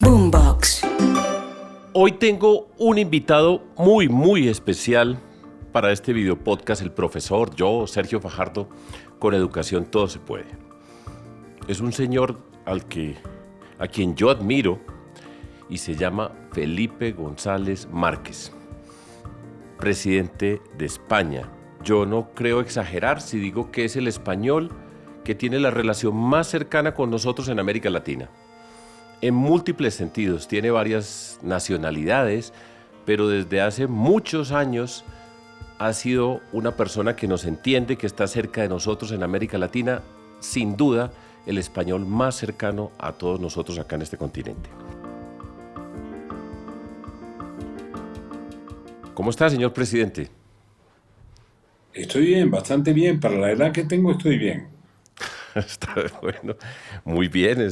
Boombox. Hoy tengo un invitado muy especial para este video podcast, el profesor, yo, Sergio Fajardo, con Educación Todo Se Puede. Es un señor a quien yo admiro y se llama Felipe González Márquez, presidente de España. Yo no creo exagerar si digo que es el español que tiene la relación más cercana con nosotros en América Latina. En múltiples sentidos, tiene varias nacionalidades, pero desde hace muchos años ha sido una persona que nos entiende, que está cerca de nosotros en América Latina, sin duda el español más cercano a todos nosotros acá en este continente. ¿Cómo está, señor presidente? Estoy bien, bastante bien. Para la edad que tengo estoy bien. Está bueno, muy bien.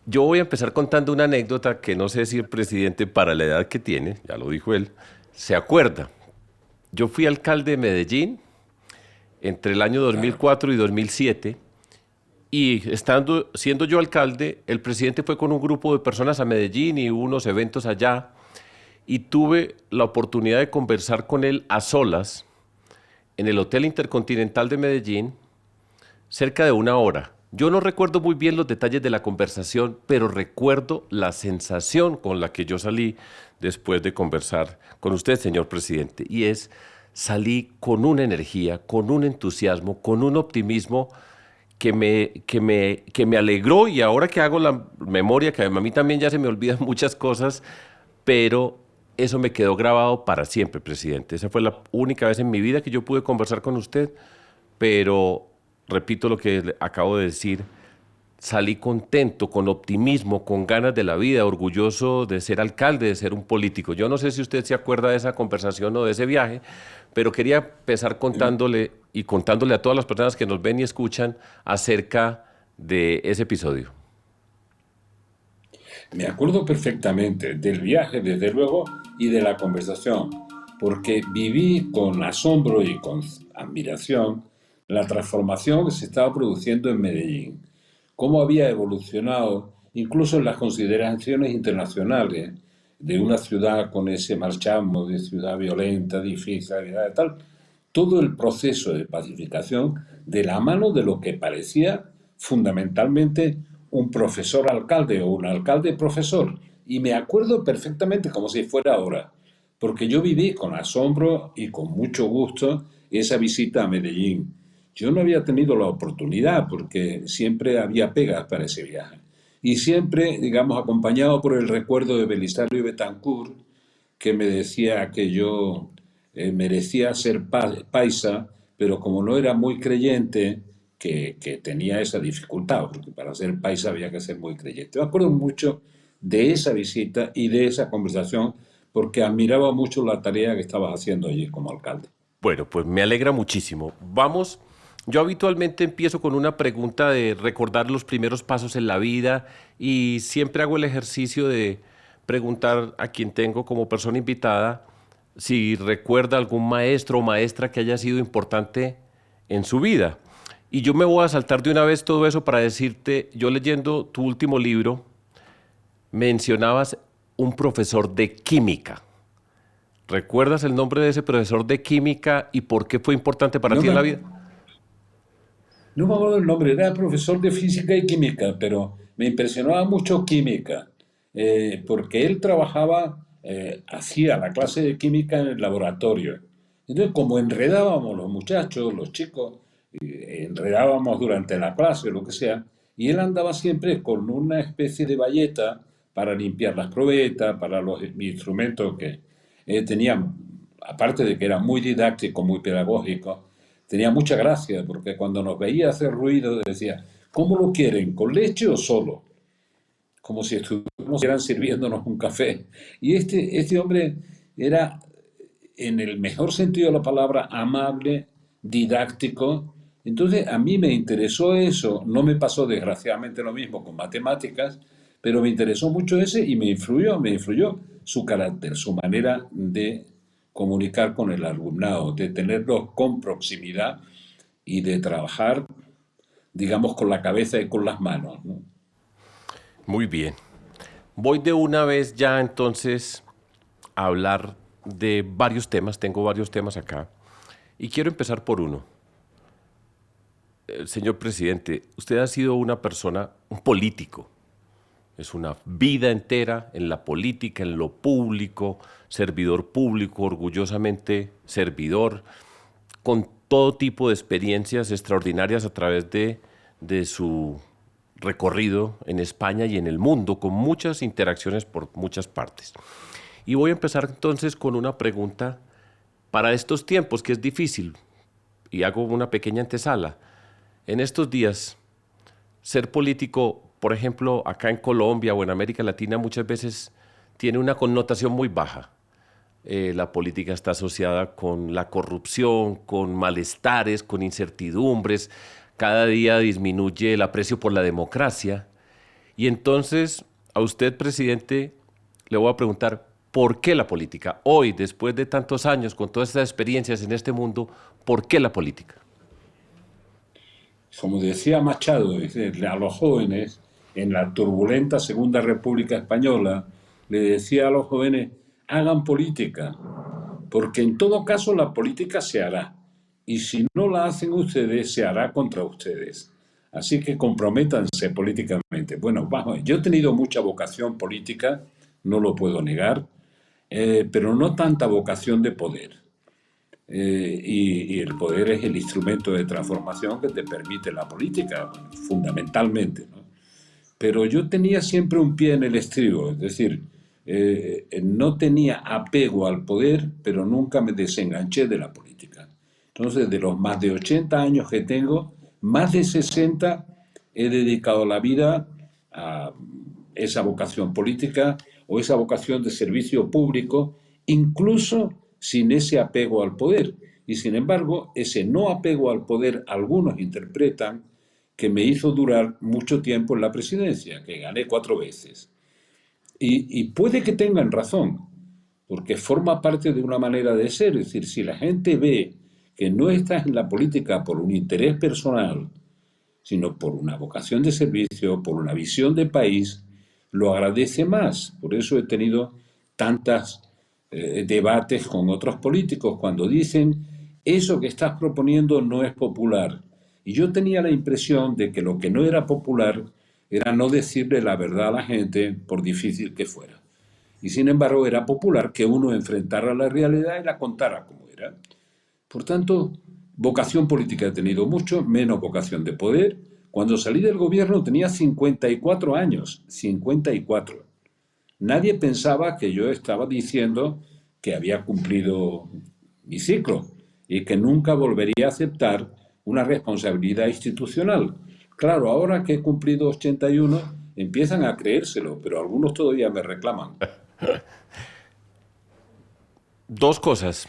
Yo voy a empezar contando una anécdota que no sé si el presidente, para la edad que tiene, ya lo dijo él, se acuerda. Yo fui alcalde de Medellín entre el año 2004 y 2007 y siendo yo alcalde, el presidente fue con un grupo de personas a Medellín y hubo unos eventos allá y tuve la oportunidad de conversar con él a solas en el Hotel Intercontinental de Medellín cerca de 1 hora. Yo no recuerdo muy bien los detalles de la conversación, pero recuerdo la sensación con la que yo salí después de conversar con usted, señor presidente, y salí con una energía, con un entusiasmo, con un optimismo que me alegró, y ahora que hago la memoria, que a mí también ya se me olvidan muchas cosas, pero eso me quedó grabado para siempre, presidente. Esa fue la única vez en mi vida que yo pude conversar con usted, pero repito lo que acabo de decir, salí contento, con optimismo, con ganas de la vida, orgulloso de ser alcalde, de ser un político. Yo no sé si usted se acuerda de esa conversación o de ese viaje, pero quería empezar contándole a todas las personas que nos ven y escuchan acerca de ese episodio. Me acuerdo perfectamente del viaje, desde luego, y de la conversación, porque viví con asombro y con admiración la transformación que se estaba produciendo en Medellín, cómo había evolucionado, incluso en las consideraciones internacionales de una ciudad con ese marchamo de ciudad violenta, difícil, tal, todo el proceso de pacificación de la mano de lo que parecía fundamentalmente un profesor alcalde o un alcalde profesor. Y me acuerdo perfectamente como si fuera ahora, porque yo viví con asombro y con mucho gusto esa visita a Medellín. Yo no había tenido la oportunidad porque siempre había pegas para ese viaje. Y siempre, digamos, acompañado por el recuerdo de Belisario Betancourt, que me decía que yo merecía ser paisa, pero como no era muy creyente, que tenía esa dificultad, porque para ser paisa había que ser muy creyente. Me acuerdo mucho de esa visita y de esa conversación, porque admiraba mucho la tarea que estabas haciendo allí como alcalde. Bueno, pues me alegra muchísimo. Vamos, yo habitualmente empiezo con una pregunta de recordar los primeros pasos en la vida y siempre hago el ejercicio de preguntar a quien tengo como persona invitada si recuerda algún maestro o maestra que haya sido importante en su vida. Y yo me voy a saltar de una vez todo eso para decirte, yo leyendo tu último libro, mencionabas un profesor de química. ¿Recuerdas el nombre de ese profesor de química y por qué fue importante para No ti en me, la vida? no me acuerdo el nombre, era profesor de física y química, pero me impresionaba mucho química, porque él trabajaba, hacía la clase de química en el laboratorio. Entonces, como enredábamos los muchachos, los chicos, enredábamos durante la clase, lo que sea, y él andaba siempre con una especie de bayeta para limpiar las probetas, para los instrumentos que tenían, aparte de que era muy didáctico, muy pedagógico, tenía mucha gracia, porque cuando nos veía hacer ruido decía, ¿cómo lo quieren? ¿Con leche o solo? Como si estuvieran sirviéndonos un café. Y este hombre era, en el mejor sentido de la palabra, amable, didáctico. Entonces a mí me interesó eso, no me pasó desgraciadamente lo mismo con matemáticas, pero me interesó mucho ese y me influyó su carácter, su manera de comunicar con el alumnado, de tenerlos con proximidad y de trabajar, digamos, con la cabeza y con las manos, ¿no? Muy bien. Voy de una vez ya entonces a hablar de varios temas, tengo varios temas acá, y quiero empezar por uno. Señor presidente, usted ha sido una persona, un político, es una vida entera en la política, en lo público, servidor público, orgullosamente servidor, con todo tipo de experiencias extraordinarias a través de su recorrido en España y en el mundo, con muchas interacciones por muchas partes. Y voy a empezar entonces con una pregunta para estos tiempos, que es difícil, y hago una pequeña antesala. En estos días, ser político, por ejemplo, acá en Colombia o en América Latina, muchas veces tiene una connotación muy baja. La política está asociada con la corrupción, con malestares, con incertidumbres. Cada día disminuye el aprecio por la democracia. Y entonces, a usted, presidente, le voy a preguntar, ¿por qué la política? Hoy, después de tantos años, con todas estas experiencias en este mundo, ¿por qué la política? Como decía Machado, a los jóvenes, en la turbulenta Segunda República Española, le decía a los jóvenes, hagan política, porque en todo caso la política se hará, y si no la hacen ustedes, se hará contra ustedes. Así que comprométanse políticamente. Bueno, vamos, yo he tenido mucha vocación política, no lo puedo negar, pero no tanta vocación de poder. Y el poder es el instrumento de transformación que te permite la política, fundamentalmente, ¿no? Pero yo tenía siempre un pie en el estribo, es decir, no tenía apego al poder, pero nunca me desenganché de la política. Entonces, de los más de 80 años que tengo, más de 60 he dedicado la vida a esa vocación política o esa vocación de servicio público, incluso sin ese apego al poder. Y sin embargo, ese no apego al poder, algunos interpretan que me hizo durar mucho tiempo en la presidencia, que gané 4 veces. Y puede que tengan razón, porque forma parte de una manera de ser. Es decir, si la gente ve que no estás en la política por un interés personal, sino por una vocación de servicio, por una visión de país, lo agradece más. Por eso he tenido tantos debates con otros políticos cuando dicen, eso que estás proponiendo no es popular. Y yo tenía la impresión de que lo que no era popular era no decirle la verdad a la gente, por difícil que fuera. Y sin embargo era popular que uno enfrentara la realidad y la contara como era. Por tanto, vocación política he tenido mucho, menos vocación de poder. Cuando salí del gobierno tenía 54 años, 54. Nadie pensaba que yo estaba diciendo que había cumplido mi ciclo y que nunca volvería a aceptar una responsabilidad institucional. Claro, ahora que he cumplido 81, empiezan a creérselo, pero algunos todavía me reclaman. Dos cosas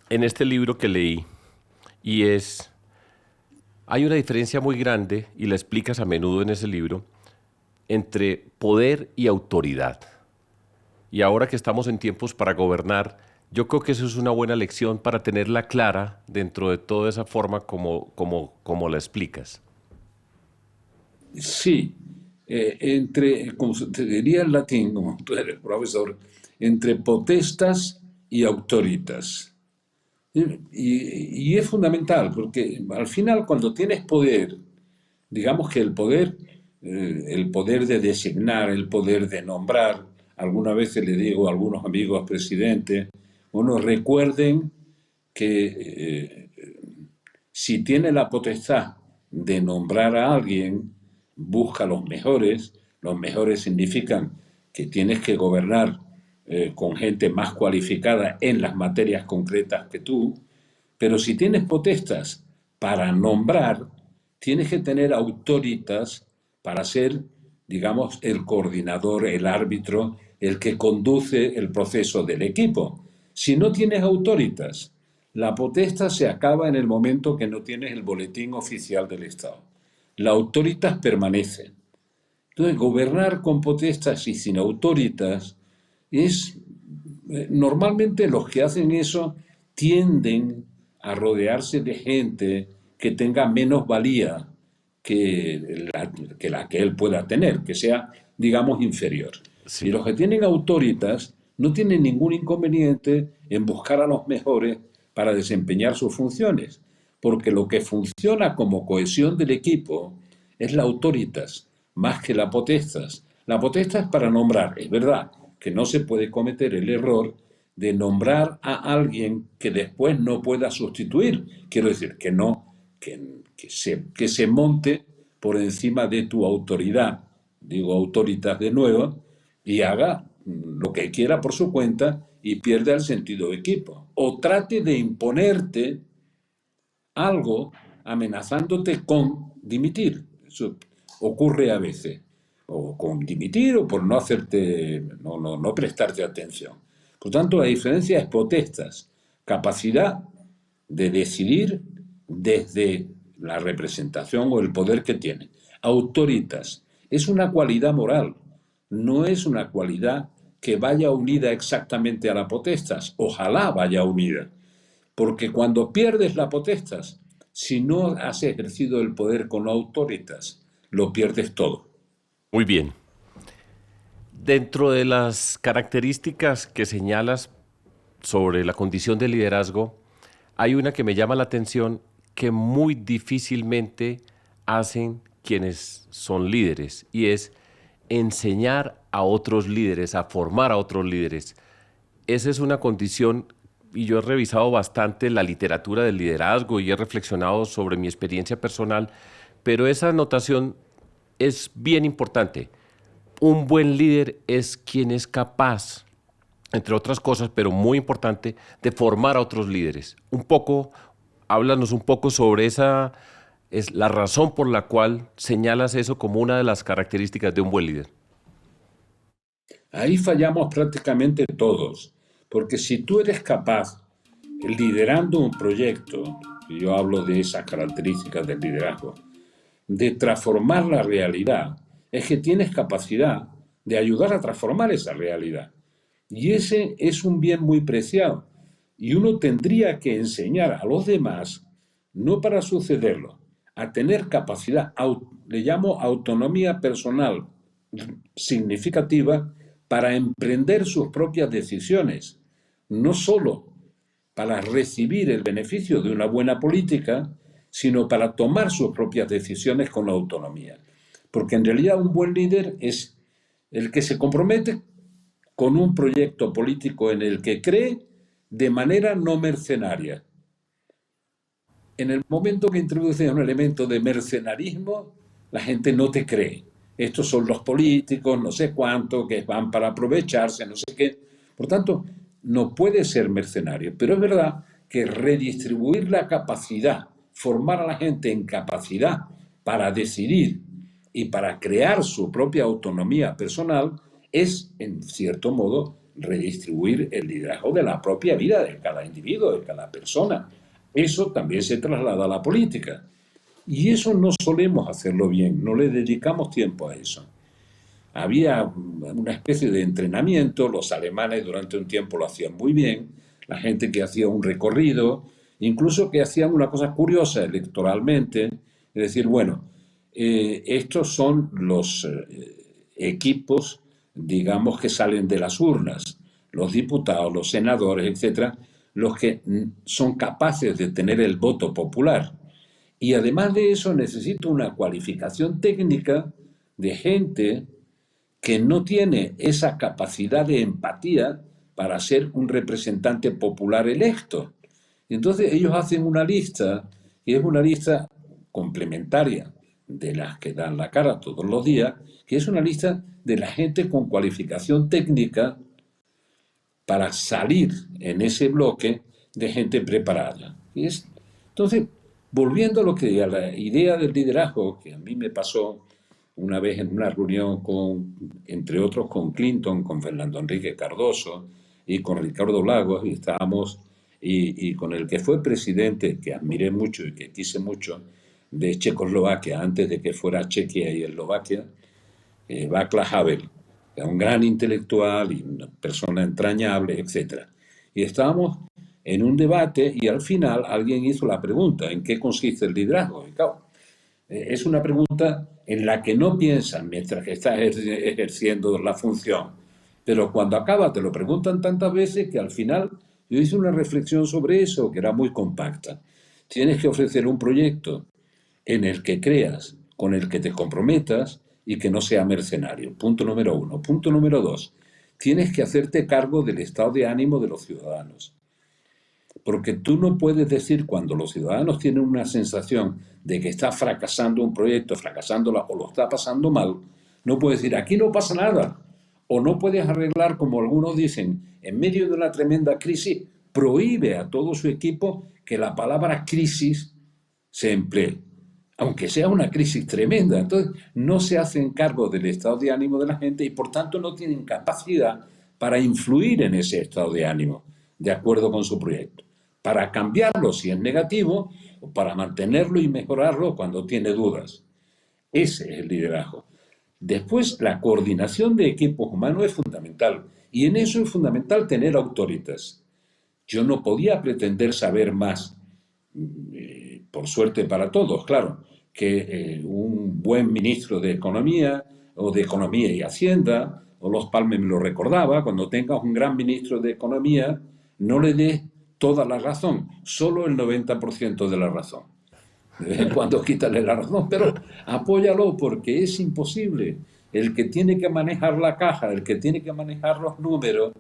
en este libro que leí, y es, hay una diferencia muy grande, y la explicas a menudo en ese libro, entre poder y autoridad. Y ahora que estamos en tiempos para gobernar, yo creo que eso es una buena lección para tenerla clara dentro de toda esa forma como la explicas. Sí, como se te diría en latín, como tú eres profesor, entre potestas y autoritas. Y es fundamental, porque al final cuando tienes poder, digamos que el poder de designar, el poder de nombrar, algunas veces le digo a algunos amigos presidentes, bueno, recuerden que si tiene la potestad de nombrar a alguien, busca los mejores significan que tienes que gobernar con gente más cualificada en las materias concretas que tú, pero si tienes potestas para nombrar, tienes que tener autoritas para ser, digamos, el coordinador, el árbitro, el que conduce el proceso del equipo. Si no tienes autoritas, la potestad se acaba en el momento que no tienes el boletín oficial del Estado. La autoritas permanece. Entonces, gobernar con potestas y sin autoritas es, normalmente los que hacen eso tienden a rodearse de gente que tenga menos valía que la que él pueda tener, que sea, digamos, inferior. Y Sí, los que tienen autoritas no tienen ningún inconveniente en buscar a los mejores para desempeñar sus funciones, porque lo que funciona como cohesión del equipo es la autoritas, más que la potestas. La potestas es para nombrar, es verdad que no se puede cometer el error de nombrar a alguien que después no pueda sustituir. Quiero decir, que no, que se monte por encima de tu autoridad, digo autoritas de nuevo, y haga lo que quiera por su cuenta y pierda el sentido de equipo. O trate de imponerte algo amenazándote con dimitir. Eso ocurre a veces. O con dimitir o por no hacerte, no prestarte atención. Por tanto, la diferencia es potestas, capacidad de decidir desde la representación o el poder que tiene. Autoritas es una cualidad moral, no es una cualidad que vaya unida exactamente a la potestas. Ojalá vaya unida, porque cuando pierdes la potestas, si no has ejercido el poder con autoritas, lo pierdes todo. muy bien. Dentro de las características que señalas sobre la condición de liderazgo, hay una que me llama la atención que muy difícilmente hacen quienes son líderes y es enseñar a otros líderes, a formar a otros líderes. Esa es una condición y yo he revisado bastante la literatura del liderazgo y he reflexionado sobre mi experiencia personal, pero esa anotación es bien importante. Un buen líder es quien es capaz, entre otras cosas, pero muy importante, de formar a otros líderes. Un poco, háblanos un poco sobre esa, es la razón por la cual señalas eso como una de las características de un buen líder. Ahí fallamos prácticamente todos, porque si tú eres capaz, liderando un proyecto, y yo hablo de esas características del liderazgo, de transformar la realidad, es que tienes capacidad de ayudar a transformar esa realidad. Y ese es un bien muy preciado. Y uno tendría que enseñar a los demás, no para sucederlo, a tener capacidad, le llamo autonomía personal significativa para emprender sus propias decisiones, no solo para recibir el beneficio de una buena política, sino para tomar sus propias decisiones con la autonomía. Porque en realidad un buen líder es el que se compromete con un proyecto político en el que cree de manera no mercenaria. En el momento que introduces un elemento de mercenarismo, la gente no te cree. Estos son los políticos, no sé cuánto, que van para aprovecharse, no sé qué. Por tanto, no puede ser mercenario. Pero es verdad que redistribuir la capacidad, formar a la gente en capacidad para decidir y para crear su propia autonomía personal, es, en cierto modo, redistribuir el liderazgo de la propia vida de cada individuo, de cada persona. Eso también se traslada a la política. Y eso no solemos hacerlo bien, no le dedicamos tiempo a eso. Había una especie de entrenamiento, los alemanes durante un tiempo lo hacían muy bien, la gente que hacía un recorrido, incluso que hacían una cosa curiosa electoralmente, es decir, bueno, estos son los equipos, digamos, que salen de las urnas, los diputados, los senadores, etcétera, los que son capaces de tener el voto popular. Y además de eso necesito una cualificación técnica de gente que no tiene esa capacidad de empatía para ser un representante popular electo. Y entonces ellos hacen una lista, y es una lista complementaria de las que dan la cara todos los días, que es una lista de la gente con cualificación técnica para salir en ese bloque de gente preparada. Entonces, volviendo a lo que a la idea del liderazgo, que a mí me pasó una vez en una reunión con, entre otros, con Clinton, con Fernando Enrique Cardoso y con Ricardo Lagos, y estábamos, y con el que fue presidente, que admiré mucho y que quise mucho, de Checoslovaquia, antes de que fuera Chequia y Eslovaquia, Václav Havel, un gran intelectual y una persona entrañable, etc. Y estábamos en un debate y al final alguien hizo la pregunta, ¿en qué consiste el liderazgo? Y claro, es una pregunta en la que no piensan mientras que estás ejerciendo la función. Pero cuando acaba te lo preguntan tantas veces que al final yo hice una reflexión sobre eso que era muy compacta. Tienes que ofrecer un proyecto en el que creas, con el que te comprometas y que no sea mercenario. Punto número uno. Punto número dos. Tienes que hacerte cargo del estado de ánimo de los ciudadanos. Porque tú no puedes decir cuando los ciudadanos tienen una sensación de que está fracasando un proyecto, fracasándola o lo está pasando mal, no puedes decir aquí no pasa nada. O no puedes arreglar, como algunos dicen, en medio de una tremenda crisis, prohíbe a todo su equipo que la palabra crisis se emplee, aunque sea una crisis tremenda. Entonces, no se hacen cargo del estado de ánimo de la gente y por tanto no tienen capacidad para influir en ese estado de ánimo, de acuerdo con su proyecto, para cambiarlo si es negativo o para mantenerlo y mejorarlo cuando tiene dudas. Ese es el liderazgo. Después, la coordinación de equipos humanos es fundamental y en eso es fundamental tener autoritas. Yo no podía pretender saber más, por suerte para todos, claro, que un buen ministro de Economía o de Economía y Hacienda, o los Palme me lo recordaba, cuando tengas un gran ministro de Economía, no le des toda la razón, solo el 90% de la razón. De vez en cuando quítale la razón, pero apóyalo porque es imposible. El que tiene que manejar la caja, el que tiene que manejar los números,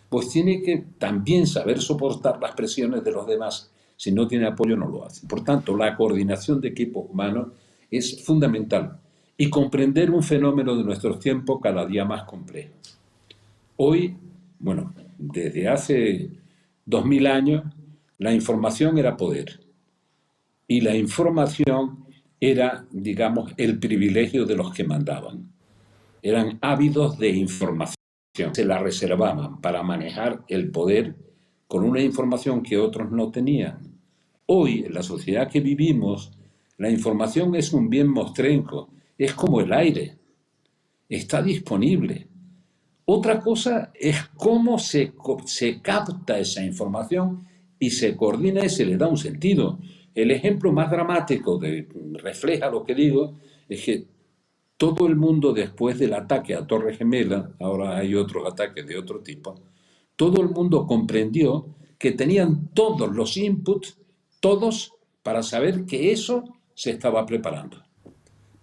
pues tiene que también saber soportar las presiones de los demás. Si no tiene apoyo, no lo hace. Por tanto, la coordinación de equipos humanos es fundamental y comprender un fenómeno de nuestros tiempos cada día más complejo. Hoy, bueno, desde hace 2000 años, la información era poder y la información era, digamos, el privilegio de los que mandaban. Eran ávidos de información, se la reservaban para manejar el poder con una información que otros no tenían. Hoy, en la sociedad que vivimos, la información es un bien mostrenco, es como el aire, está disponible. Otra cosa es cómo se capta esa información y se coordina y se le da un sentido. El ejemplo más dramático refleja lo que digo es que todo el mundo después del ataque a Torre Gemela, ahora hay otros ataques de otro tipo, todo el mundo comprendió que tenían todos los inputs, todos, para saber que eso se estaba preparando.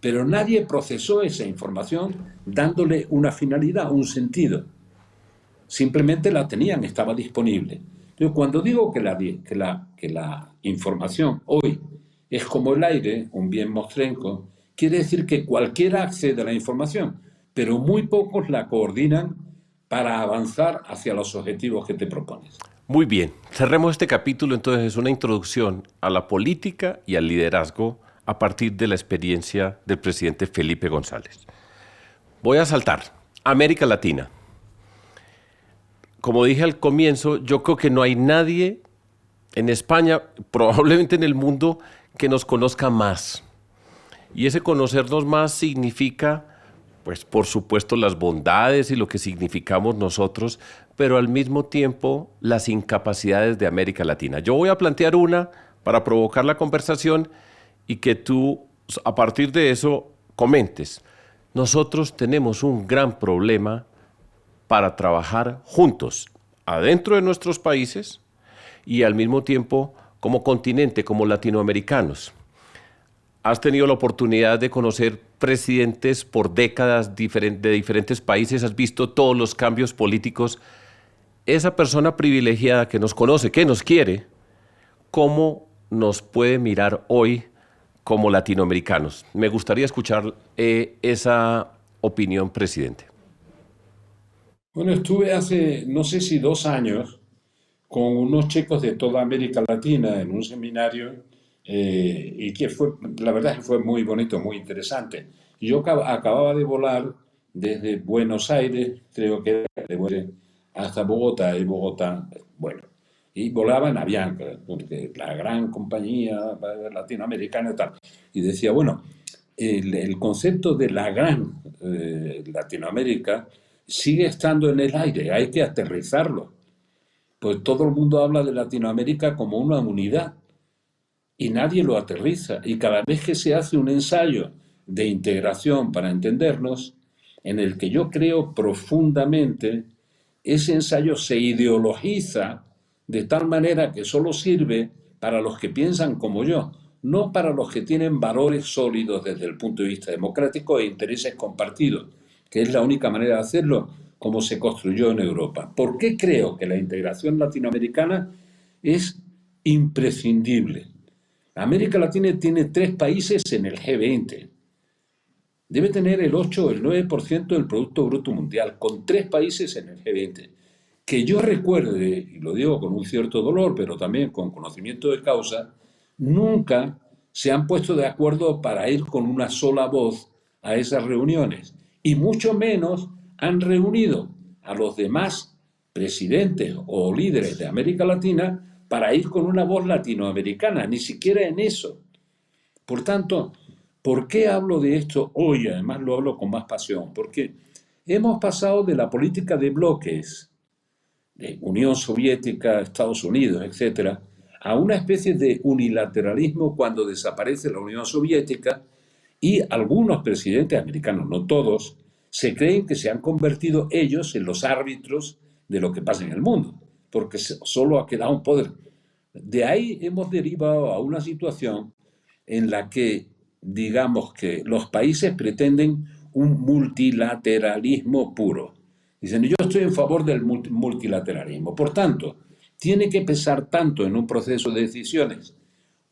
Pero nadie procesó esa información dándole una finalidad, un sentido. Simplemente la tenían, estaba disponible. Entonces, cuando digo que la información hoy es como el aire, un bien mostrenco, quiere decir que cualquiera accede a la información, pero muy pocos la coordinan para avanzar hacia los objetivos que te propones. Muy bien, cerremos este capítulo entonces, es una introducción a la política y al liderazgo a partir de la experiencia del presidente Felipe González. Voy a saltar. América Latina. Como dije al comienzo, yo creo que no hay nadie en España, probablemente en el mundo, que nos conozca más. Y ese conocernos más significa, pues por supuesto, las bondades y lo que significamos nosotros, pero al mismo tiempo las incapacidades de América Latina. Yo voy a plantear una para provocar la conversación y que tú, a partir de eso, comentes. Nosotros tenemos un gran problema para trabajar juntos, adentro de nuestros países y al mismo tiempo como continente, como latinoamericanos. Has tenido la oportunidad de conocer presidentes por décadas de diferentes países, has visto todos los cambios políticos. Esa persona privilegiada que nos conoce, que nos quiere, ¿cómo nos puede mirar hoy como latinoamericanos? Me gustaría escuchar esa opinión, presidente. Bueno, estuve hace, no sé si 2 años, con unos chicos de toda América Latina en un seminario y que fue, la verdad es que fue muy bonito, muy interesante. Yo acababa de volar desde Buenos Aires, creo que era de Buenos Aires, hasta Bogotá, y Bogotá, bueno, y volaba en Avianca, porque la gran compañía latinoamericana y tal. Y decía, bueno, el concepto de la gran Latinoamérica sigue estando en el aire, hay que aterrizarlo. Pues todo el mundo habla de Latinoamérica como una unidad y nadie lo aterriza. Y cada vez que se hace un ensayo de integración para entendernos, en el que yo creo profundamente ese ensayo se ideologiza de tal manera que solo sirve para los que piensan como yo, no para los que tienen valores sólidos desde el punto de vista democrático e intereses compartidos, que es la única manera de hacerlo como se construyó en Europa. ¿Por qué creo que la integración latinoamericana es imprescindible? América Latina tiene 3 países en el G20. Debe tener el 8 o el 9% del Producto Bruto Mundial, con 3 países en el G20. Que yo recuerde, y lo digo con un cierto dolor, pero también con conocimiento de causa, nunca se han puesto de acuerdo para ir con una sola voz a esas reuniones. Y mucho menos han reunido a los demás presidentes o líderes de América Latina para ir con una voz latinoamericana, ni siquiera en eso. Por tanto, ¿por qué hablo de esto hoy? Además lo hablo con más pasión, porque hemos pasado de la política de bloques, de Unión Soviética, Estados Unidos, etcétera, a una especie de unilateralismo cuando desaparece la Unión Soviética y algunos presidentes americanos, no todos, se creen que se han convertido ellos en los árbitros de lo que pasa en el mundo, porque solo ha quedado un poder. De ahí hemos derivado a una situación en la que, digamos que los países pretenden un multilateralismo puro. Dicen, yo estoy en favor del multilateralismo. Por tanto, tiene que pesar tanto en un proceso de decisiones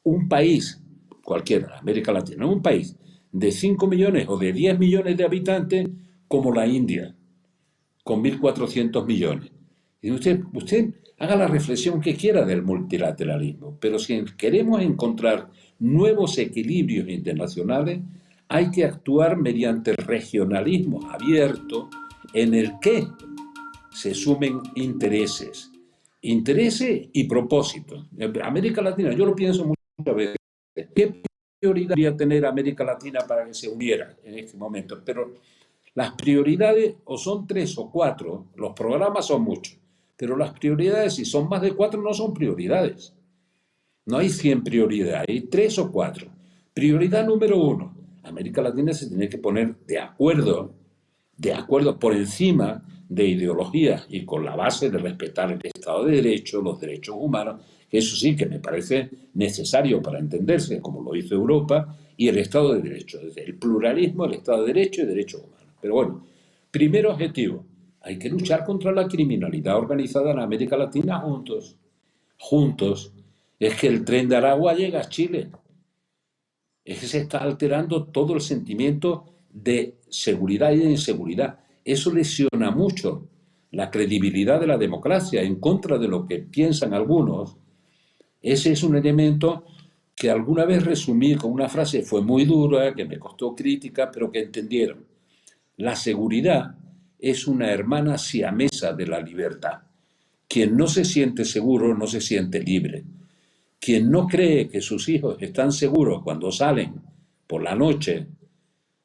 un país, cualquiera, América Latina, un país de 5 millones o de 10 millones de habitantes como la India, con 1.400 millones. Y usted haga la reflexión que quiera del multilateralismo, pero si queremos encontrar nuevos equilibrios internacionales, hay que actuar mediante el regionalismo abierto en el que se sumen intereses y propósitos. América Latina, yo lo pienso muchas veces, ¿qué prioridad debería tener América Latina para que se uniera en este momento? Pero las prioridades o son 3 o 4, los programas son muchos, pero las prioridades, si son más de 4, no son prioridades. No hay 100 prioridades, hay 3 o 4. Prioridad número 1, América Latina se tiene que poner de acuerdo por encima de ideologías y con la base de respetar el Estado de Derecho, los derechos humanos, que eso sí que me parece necesario para entenderse, como lo hizo Europa, y el Estado de Derecho, desde el pluralismo, el Estado de Derecho y derechos humanos. Pero bueno, primer objetivo, hay que luchar contra la criminalidad organizada en América Latina juntos. Juntos. Es que el tren de Aragua llega a Chile. Es que se está alterando todo el sentimiento de seguridad y de inseguridad. Eso lesiona mucho la credibilidad de la democracia en contra de lo que piensan algunos. Ese es un elemento que alguna vez resumí con una frase, fue muy dura, que me costó crítica, pero que entendieron. La seguridad es una hermana siamesa de la libertad. Quien no se siente seguro no se siente libre. Quien no cree que sus hijos están seguros cuando salen por la noche,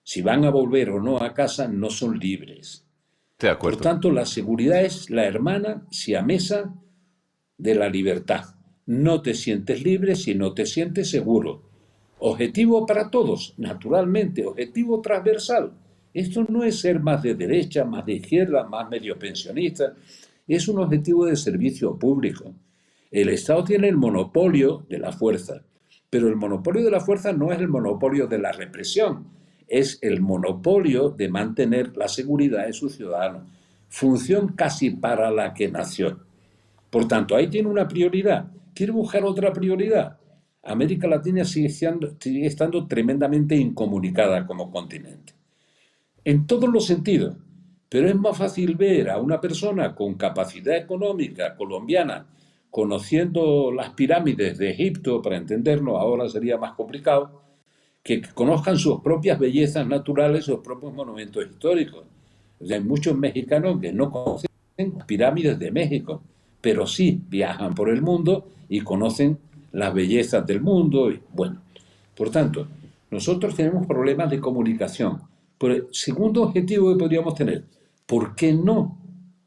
si van a volver o no a casa, no son libres. De Por acuerdo. tanto, la seguridad es la hermana siamesa de la libertad. No te sientes libre si no te sientes seguro. Objetivo para todos, naturalmente, objetivo transversal. Esto no es ser más de derecha, más de izquierda, más medio pensionista. Es un objetivo de servicio público. El Estado tiene el monopolio de la fuerza, pero el monopolio de la fuerza no es el monopolio de la represión, es el monopolio de mantener la seguridad de sus ciudadanos, función casi para la que nació. Por tanto, ahí tiene una prioridad. ¿Quiere buscar otra prioridad? América Latina sigue estando tremendamente incomunicada como continente, en todos los sentidos. Pero es más fácil ver a una persona con capacidad económica colombiana conociendo las pirámides de Egipto, para entendernos, ahora sería más complicado, que conozcan sus propias bellezas naturales, sus propios monumentos históricos. O sea, hay muchos mexicanos que no conocen las pirámides de México, pero sí viajan por el mundo y conocen las bellezas del mundo. Y, bueno, por tanto, nosotros tenemos problemas de comunicación. Pero el segundo objetivo que podríamos tener, ¿por qué no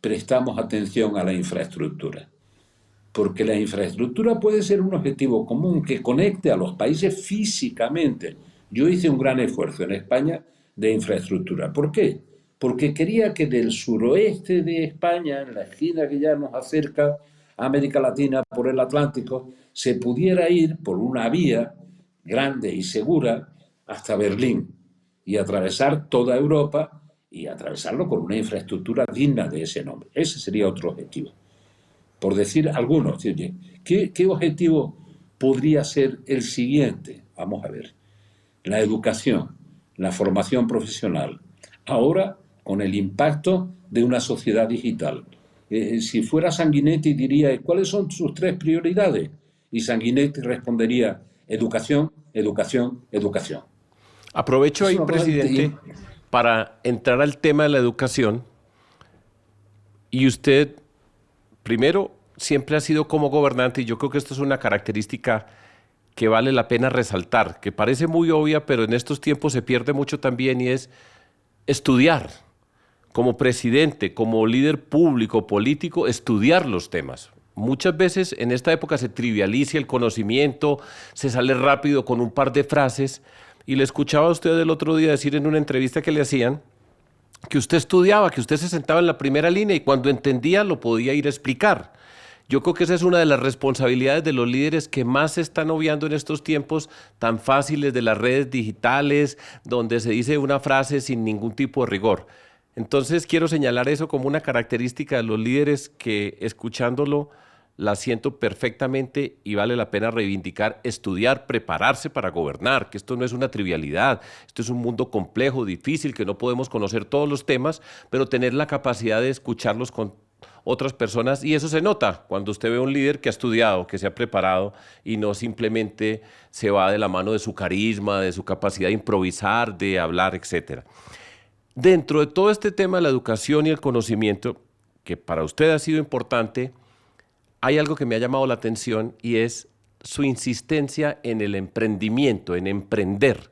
prestamos atención a la infraestructura? Porque la infraestructura puede ser un objetivo común que conecte a los países físicamente. Yo hice un gran esfuerzo en España de infraestructura. ¿Por qué? porque quería que del suroeste de España, en la esquina que ya nos acerca a América Latina por el Atlántico, se pudiera ir por una vía grande y segura hasta Berlín y atravesar toda Europa y atravesarlo con una infraestructura digna de ese nombre. Ese sería otro objetivo. Por decir algunos, ¿qué objetivo podría ser el siguiente? Vamos a ver. La educación, la formación profesional. Ahora, con el impacto de una sociedad digital. Si fuera Sanguinetti, diría, ¿cuáles son sus tres prioridades? Y Sanguinetti respondería, educación, educación, educación. Aprovecho Es ahí, una cosa presidente, para entrar al tema de la educación. Y usted, primero, siempre ha sido como gobernante, y yo creo que esto es una característica que vale la pena resaltar, que parece muy obvia, pero en estos tiempos se pierde mucho también, y es estudiar. Como presidente, como líder público, político, estudiar los temas. Muchas veces en esta época se trivializa el conocimiento, se sale rápido con un par de frases, y le escuchaba a usted el otro día decir en una entrevista que le hacían que usted estudiaba, que usted se sentaba en la primera línea y cuando entendía lo podía ir a explicar. Yo creo que esa es una de las responsabilidades de los líderes que más se están obviando en estos tiempos tan fáciles de las redes digitales, donde se dice una frase sin ningún tipo de rigor. Entonces quiero señalar eso como una característica de los líderes que escuchándolo la siento perfectamente y vale la pena reivindicar, estudiar, prepararse para gobernar, que esto no es una trivialidad, esto es un mundo complejo, difícil, que no podemos conocer todos los temas, pero tener la capacidad de escucharlos con otras personas y eso se nota cuando usted ve a un líder que ha estudiado, que se ha preparado y no simplemente se va de la mano de su carisma, de su capacidad de improvisar, de hablar, etcétera. Dentro de todo este tema de la educación y el conocimiento, que para usted ha sido importante, hay algo que me ha llamado la atención y es su insistencia en el emprendimiento, en emprender.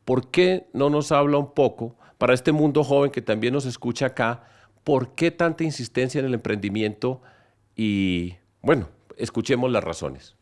¿Por qué no nos habla un poco, para este mundo joven que también nos escucha acá, por qué tanta insistencia en el emprendimiento? Y bueno, escuchemos las razones.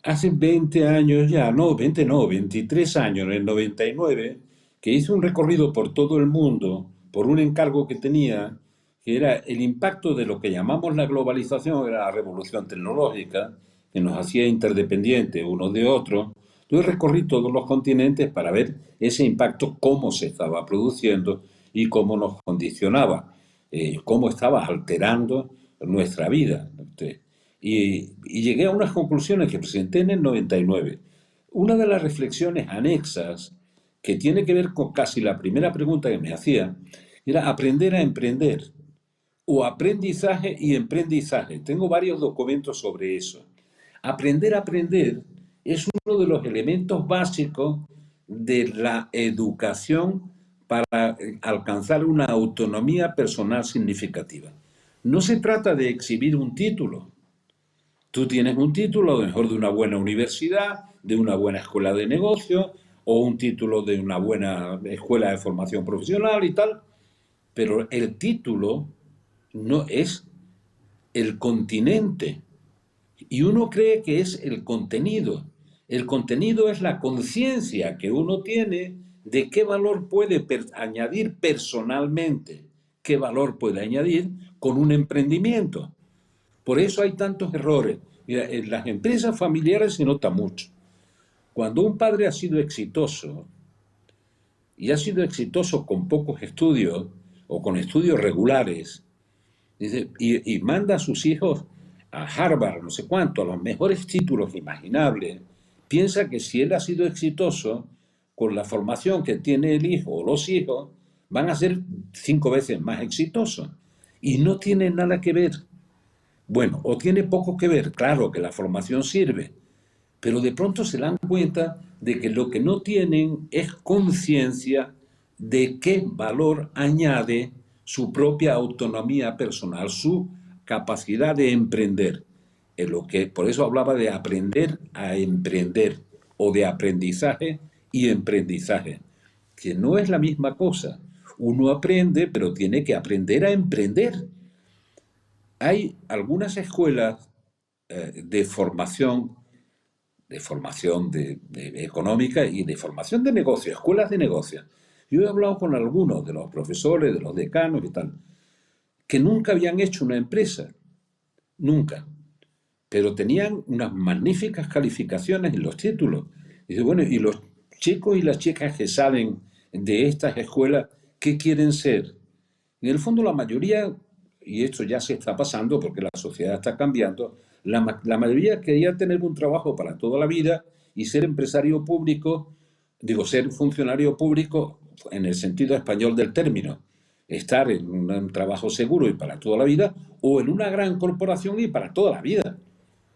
Hace 20 años ya, no, 20 no, 23 años, en el 99, que hice un recorrido por todo el mundo por un encargo que tenía, que era el impacto de lo que llamamos la globalización, era la revolución tecnológica, que nos hacía interdependientes unos de otros. Entonces recorrí todos los continentes para ver ese impacto, cómo se estaba produciendo y cómo nos condicionaba, cómo estaba alterando nuestra vida. Y llegué a unas conclusiones que presenté en el 99. Una de las reflexiones anexas, que tiene que ver con casi la primera pregunta que me hacía, era aprender a emprender, o aprendizaje y emprendizaje. Tengo varios documentos sobre eso. Aprender a aprender es uno de los elementos básicos de la educación para alcanzar una autonomía personal significativa. No se trata de exhibir un título. Tú tienes un título, a lo mejor de una buena universidad, de una buena escuela de negocio, o un título de una buena escuela de formación profesional y tal, pero el título no es el continente. Y uno cree que es el contenido. El contenido es la conciencia que uno tiene de qué valor puede añadir personalmente, qué valor puede añadir con un emprendimiento. Por eso hay tantos errores. Mira, en las empresas familiares se nota mucho. Cuando un padre ha sido exitoso, y ha sido exitoso con pocos estudios o con estudios regulares, dice, y manda a sus hijos a Harvard, no sé cuánto, a los mejores títulos imaginables, piensa que si él ha sido exitoso, con la formación que tiene el hijo o los hijos, van a ser 5 veces más exitosos. Y no tiene nada que ver. Bueno, o tiene poco que ver, claro que la formación sirve, pero de pronto se dan cuenta de que lo que no tienen es conciencia de qué valor añade su propia autonomía personal, su capacidad de emprender. En lo que, por eso hablaba de aprender a emprender o de aprendizaje y emprendizaje, que no es la misma cosa. Uno aprende, pero tiene que aprender a emprender. Hay algunas escuelas de formación económica y de formación de negocio, escuelas de negocio, Yo he hablado con algunos de los profesores, de los decanos y tal, que nunca habían hecho una empresa, nunca, pero tenían unas magníficas calificaciones en los títulos. Y dice, bueno, ¿y los chicos y las chicas que salen de estas escuelas, qué quieren ser? En el fondo la mayoría, y esto ya se está pasando porque la sociedad está cambiando, la mayoría quería tener un trabajo para toda la vida y ser empresario público, digo, ser funcionario público en el sentido español del término, estar en un trabajo seguro y para toda la vida, o en una gran corporación y para toda la vida.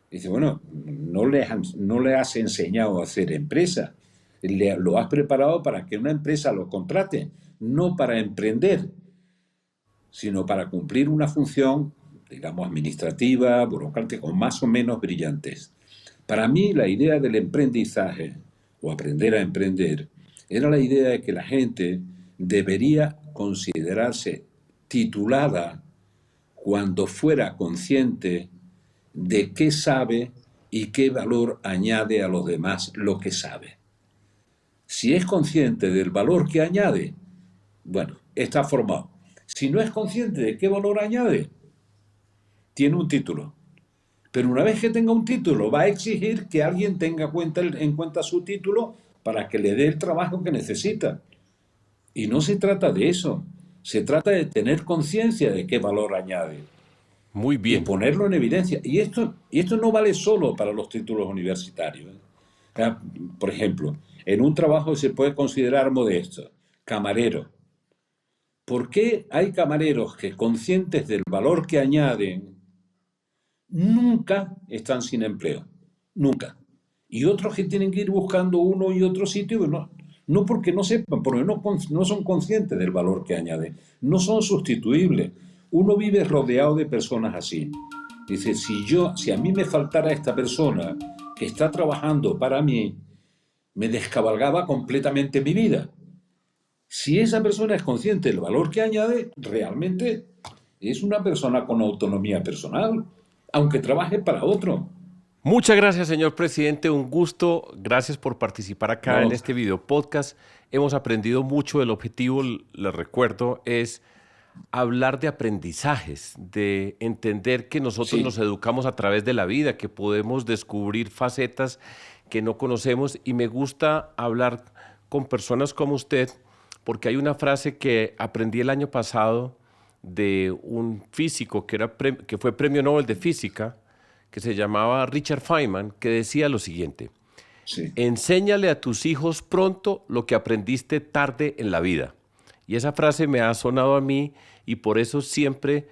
Dice, bueno, no le has enseñado a hacer empresa, lo has preparado para que una empresa lo contrate, no para emprender, sino para cumplir una función, digamos, administrativa, burocrática, o más o menos brillantes. Para mí, la idea del emprendizaje, o aprender a emprender, era la idea de que la gente debería considerarse titulada cuando fuera consciente de qué sabe y qué valor añade a los demás lo que sabe. Si es consciente del valor que añade, bueno, está formado. Si no es consciente de qué valor añade, tiene un título. Pero una vez que tenga un título, va a exigir que alguien tenga en cuenta su título para que le dé el trabajo que necesita. Y no se trata de eso. Se trata de tener conciencia de qué valor añade Muy y bien. ponerlo en evidencia. Y esto no vale solo para los títulos universitarios. O sea, por ejemplo, en un trabajo se puede considerar modesto, camarero. ¿Por qué hay camareros que, conscientes del valor que añaden, nunca están sin empleo? Nunca. Y otros que tienen que ir buscando uno y otro sitio, no porque no sepan, porque no son conscientes del valor que añaden. No son sustituibles. Uno vive rodeado de personas así. Dice, si a mí me faltara esta persona que está trabajando para mí, me descabalgaba completamente mi vida. Si esa persona es consciente del valor que añade, realmente es una persona con autonomía personal, aunque trabaje para otro. Muchas gracias, señor presidente. Un gusto. Gracias por participar acá en No, este video podcast. Hemos aprendido mucho. El objetivo, les recuerdo, es hablar de aprendizajes, de entender que nosotros nos sí, educamos a través de la vida, que podemos descubrir facetas que no conocemos. Y me gusta hablar con personas como usted, porque hay una frase que aprendí el año pasado de un físico que fue premio Nobel de Física, que se llamaba Richard Feynman, que decía lo siguiente: sí. enséñale a tus hijos pronto lo que aprendiste tarde en la vida. Y esa frase me ha sonado a mí y por eso siempre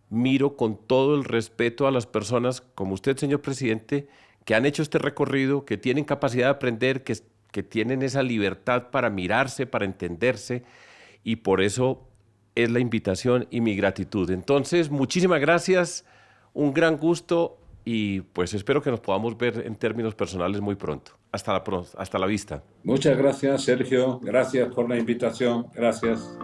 miro con todo el respeto a las personas como usted, señor presidente, que han hecho este recorrido, que tienen capacidad de aprender, que tienen esa libertad para mirarse, para entenderse, y por eso es la invitación y mi gratitud. Entonces, muchísimas gracias, un gran gusto y pues espero que nos podamos ver en términos personales muy pronto. Hasta la vista. Muchas gracias, Sergio. Gracias por la invitación. Gracias.